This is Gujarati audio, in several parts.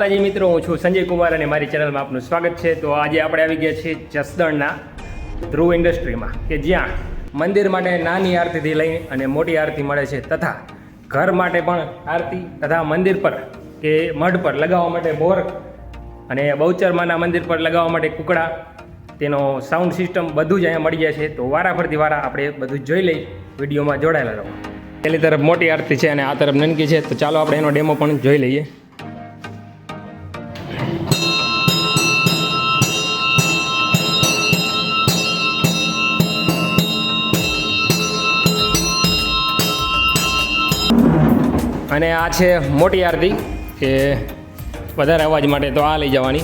માતાજી મિત્રો, હું છું સંજય કુમાર અને મારી ચેનલમાં આપનું સ્વાગત છે। તો આજે આપણે આવી ગયા છીએ જસદણના ધ્રુવ ઇન્ડસ્ટ્રીમાં કે જ્યાં મંદિર માટે નાની આરતીથી લઈ અને મોટી આરતી મળે છે તથા ઘર માટે પણ આરતી તથા મંદિર પર કે મઢ પર લગાવવા માટે બોર અને બહુચરમાના મંદિર પર લગાવવા માટે કુકડા, તેનો સાઉન્ડ સિસ્ટમ બધું જ અહીંયા મળી જાય છે। તો વારાફરતી વારા આપણે બધું જોઈ લઈ, વિડીયોમાં જોડાયેલા રહો। પેલી તરફ મોટી આરતી છે અને આ તરફ નનકી છે, તો ચાલો આપણે એનો ડેમો પણ જોઈ લઈએ। અને આ છે મોટી આરતી કે વધારે અવાજ માટે તો આ લઈ જવાની।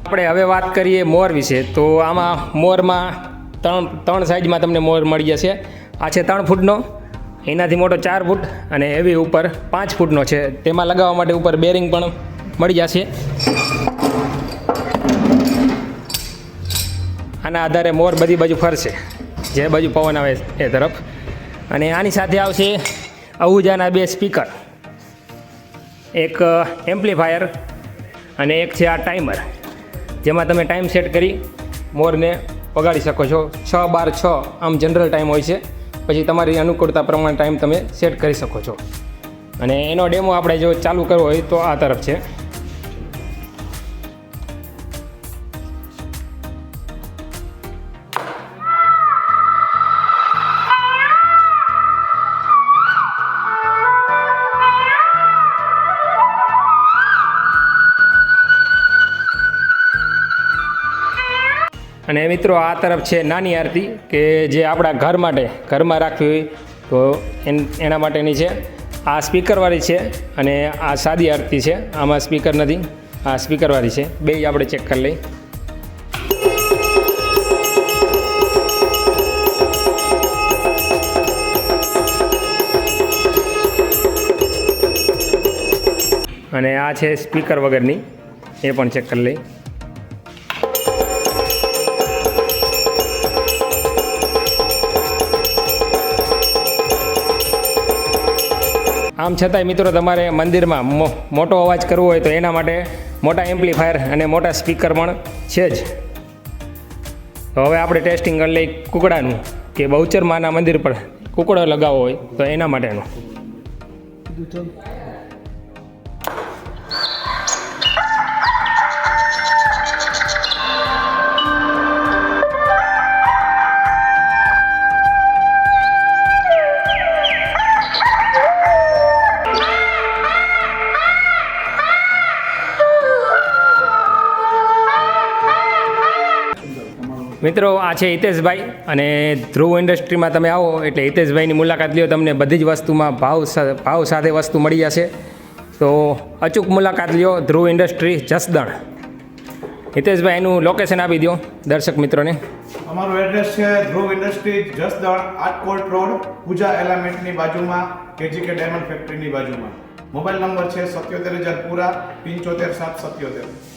આપણે હવે વાત કરીએ મોર વિશે। તો આમાં મોરમાં ત્રણ સાઇઝમાં તમને મોર મળી જશે। આ છે 3 ફૂટનો, એનાથી મોટો 4 ફૂટ અને એવી ઉપર 5 ફૂટનો છે। તેમાં લગાવવા માટે ઉપર બેરિંગ પણ મળી જશે। આના આધારે મોર બધી બાજુ ફરશે, જે બાજુ પવન આવે એ તરફ। અને આની સાથે આવશે અહુજાના 2 સ્પીકર, એક એમ્પ્લીફાયર અને એક છે આ ટાઈમર, જેમાં તમે ટાઈમ સેટ કરી મોરને વગાડી શકો છો। 6, 12, 6 આમ જનરલ ટાઈમ હોય છે, પછી તમારી અનુકૂળતા પ્રમાણે ટાઈમ તમે સેટ કરી શકો છો। અને એનો ડેમો આપણે જો ચાલુ કરવો હોય તો આ તરફ છે। અને મિત્રો આ તરફ છે નાની આરતી કે જે આપણા ઘર માટે ઘરમાં રાખવી હોય તો એના માટેની છે। આ સ્પીકરવાળી છે અને આ સાદી આરતી છે, આમાં સ્પીકર નથી, આ સ્પીકરવાળી છે। બે આપણે ચેક કરી લઈએ। અને આ છે સ્પીકર વગરની, એ પણ ચેક કરી લઈએ। આમ છતાંય મિત્રો તમારે મંદિરમાં મોટો અવાજ કરવો હોય તો એના માટે મોટા એમ્પ્લીફાયર અને મોટા સ્પીકર પણ છે જ। તો હવે આપણે ટેસ્ટિંગ કરી લઈએ કુકડાનું કે બહુચરમાના મંદિર પર કુકડો લગાવવો હોય તો એના માટેનું। મિત્રો આ છે હિતેશભાઈ, અને ધ્રુવ ઇન્ડસ્ટ્રીમાં તમે આવો એટલે હિતેશભાઈની મુલાકાત લ્યો, તમને બધી જ વસ્તુમાં ભાવ સાથે વસ્તુ મળી જશે। તો અચૂક મુલાકાત લ્યો ધ્રુવ ઇન્ડસ્ટ્રી જસદણ। હિતેશભાઈ એનું લોકેશન આપી દો દર્શક મિત્રોને। અમારું એડ્રેસ છે ધ્રુવ ઇન્ડસ્ટ્રી જસદણ, આટકોટ રોડ, પૂજા એલામેન્ટની બાજુમાં, કેજીકે ડાયમંડ ફેક્ટરીની બાજુમાં। મોબાઈલ નંબર છે 77000 પૂરા 75777।